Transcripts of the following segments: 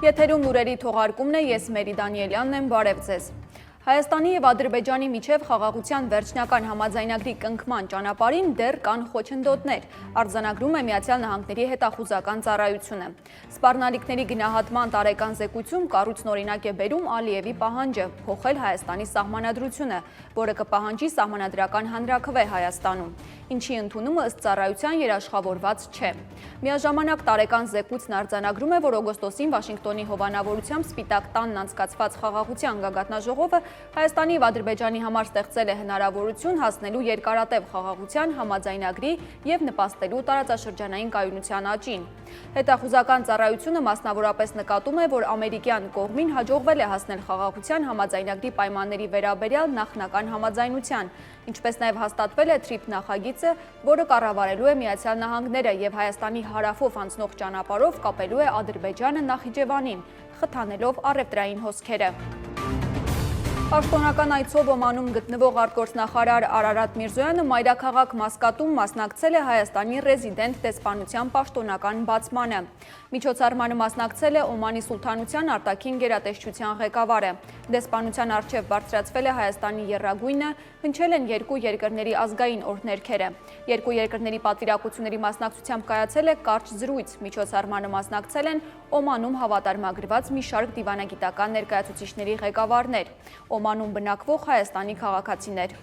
Եթերում լուրերի թողարկումն է, ես Մերի Դանիելյանն եմ, բարև ձեզ։ Հայաստանի և Ադրբեջանի միջև խաղաղության վերջնական համաձայնագրի կնքման ճանապարհին դեռ կան խոչընդոտներ, արձանագրում է Միացյալ Նահանգների հետախուզական ծառայությունը։ Սպառնալիքների գնահատման տարեկան զեկույցում կառույցն օրինակ է բերում Ալիևի պահանջը փոխել Հայաստանի սահմանադրությունը, որը կպահանջի սահմանադրական հանրաքվե Հայաստանում, ինչի ընդունումը ըստ ծառայության երաշխավորված չէ։ Միաժամանակ տարեկան զեկույցն արձանագրում է, որ օգոստոսին Վաշինգտոնի հովանավորությամբ Սպիտակ տանն անցկացված խաղաղության գագաթնաժողովը Հայաստանի և Ադրբեջանի համար ստեղծել է հնարավորություն հասնելու երկարատև խաղաղության համաձայնագրի և նպաստելու տարածաշրջանային կայունության աճին։ Հետախուզական ծառայությունը մասնավորապես նկատում է, որ ամերիկյան կողմին հաջողվել է հասնել խաղաղության համաձայնագրի պայմանների վերաբերյալ նախնական համաձայնության, ինչպես նաև հաստատվել է TRIP նախագիծը, որը կառավարելու է Միացյալ Նահանգները և Հայաստանի հարավով անցնող ճանապարհով կապելու է Ադրբեջանը Նախիջևանին, խթանելով առևտրային հոսքերը։ Պաշտոնական այցով Օմանում գտնվող արտգործնախարար Արարատ Միրզոյանը մայրաքաղաք Մասկատում մասնակցել է Հայաստանի ռեզիդենտ դեսպանության պաշտոնական բացմանը։ Միջոցառմանը մասնակցել է Օմանի Սուլթանության արտաքին գերատեսչության ղեկավարը։ Դեսպանության առջև բարձրացվել է Հայաստանի եռագույնը, հնչել են երկու երկրների ազգային օրհներգերը։ Երկու երկրների պատվիրակությունների մասնակցությամբ կայացել է կարճ զրույց։ Միջոցառմանը մասնակցել են Օմանում հավատարմագրված մի շարք դիվանագիտական ներկայացուցիչների ղեկավարներ, Օմանում բնակվող Հայաստանի քաղաքացիներ։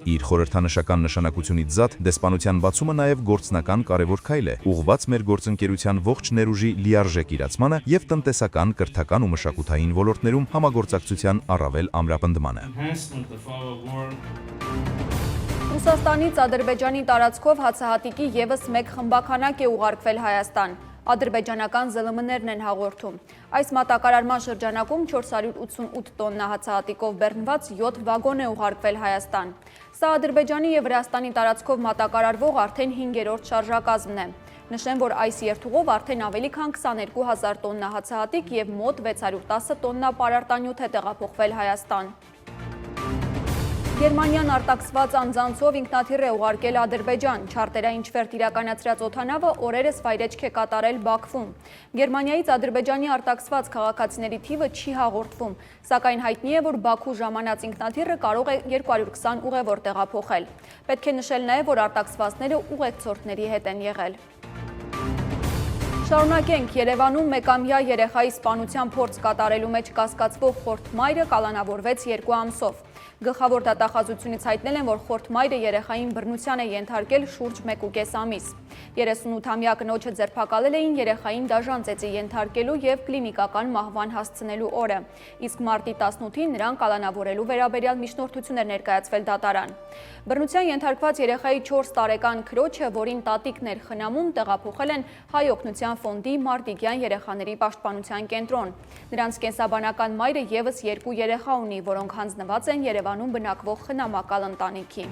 Իր խորհրդանշական նշանակությունից զատ դեսպանության բացումը նաև գործնական կարևոր քայլ է, ուղղված մեր գործընկերության ողջ ներուժի լիարժեք իրացմանը և տնտեսական, կրթական ու մշակութային ոլորտներում համագործակցության առավել ամրապնդմանը։ Ռուսաստանից Ադրբեջանի տարածքով հացահատիկի ևս մեկ խմբաքանակ է ուղարկվել Հայաստան։ Ադրբեջանական ԶԼՄ-ներն են հաղորդում։ Այս մատակարարման շրջանակում 488 տոննա հացահատիկով բեռնված 7 վագոն է ուղարկվել Հայաստան։ Սա Ադրբեջանի և Վրաստանի տարածքով մատակարարվող արդեն 5-րդ շարժակազմն է։ Նշեմ, որ այս երթուղով արդեն ավելի քան 22,000 տոննա հացահատիկ և մոտ 610 տոննա պարարտանյութ է տեղափոխվել Հայաստան։ Գերմանիան արտաքսված անձանցով ինքնաթիռ է ուղարկել Ադրբեջան։ Չարտերային չվերթ իրականացրած օդանավը օրերս վայրեջք է կատարել Բաքվում։ Գերմանիայից Ադրբեջանի արտաքսված քաղաքացիների թիվը չի հաղորդվում, սակայն հայտնի է, որ Բաքու ժամանած ինքնաթիռը կարող է 220 ուղևոր տեղափոխել։ Պետք է նշել նաև, որ արտաքսվածները ուղեկցորդների հետ են եղել։ Շարունակենք, Երևանում մեկամյա երեխայի սպանության փորձ կատարելու մեջ կասկածվող խորթմայրը կալանավորվեց 2 ամսով։ Գլխավոր դատախազությունից հայտնել են, որ խորթմայրը երեխային բռնության է ենթարկել շուրջ 1.5 ամիս։ 38-ամյա կնոջը ձերբակալել էին երեխային դաժան ծեծի ենթարկելու և կլինիկական մահվան հասցնելու օրը, իսկ մարտի 18-ին նրան կալանավորելու վերաբերյալ միջնորդություն էր ներկայացվել դատարան։ Բռնության ենթարկված երեխայի 4 տարեկան քրոջը, որին տատիկն էր խնամում, տեղափոխել են Հայ օգնության ֆոնդի Մարտիկյան երեխաների պաշտպանության կենտրոն։ Նրանց կենսաբանական մայրը ևս 2 երեխա ունի, որոնք հանձնված են Երևանում բնակվող խնամակալ ընտանիքի։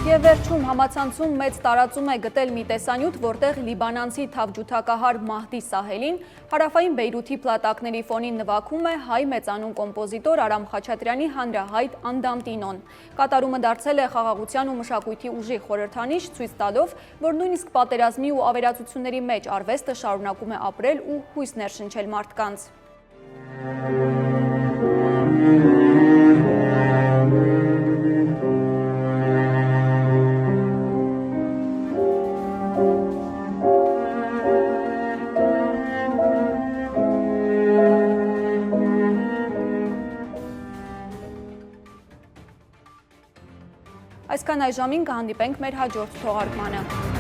Եվ վերջում համացանցում մեծ տարածում է գտել մի տեսանյութ, որտեղ լիբանանցի թավջութակահար Մահդի Սահելին հարավային Բեյրութի փլատակների ֆոնին նվագում է հայ մեծանուն կոմպոզիտոր Արամ Խաչատրյանի հանրահայտ Անդամտինոն։ Կատարումը դարձել է խաղաղության ու մշակույթի ուժի խորհրդանիշ, ցույց տալով, որ նույնիսկ պատերազմի ու ավերածությունների մեջ արվեստը շարունակում է ապրել ու հույս ներշնչել մարդկանց։ Այսքան այժմին կհանդիպենք մեր հաջորդ թողարկմանը։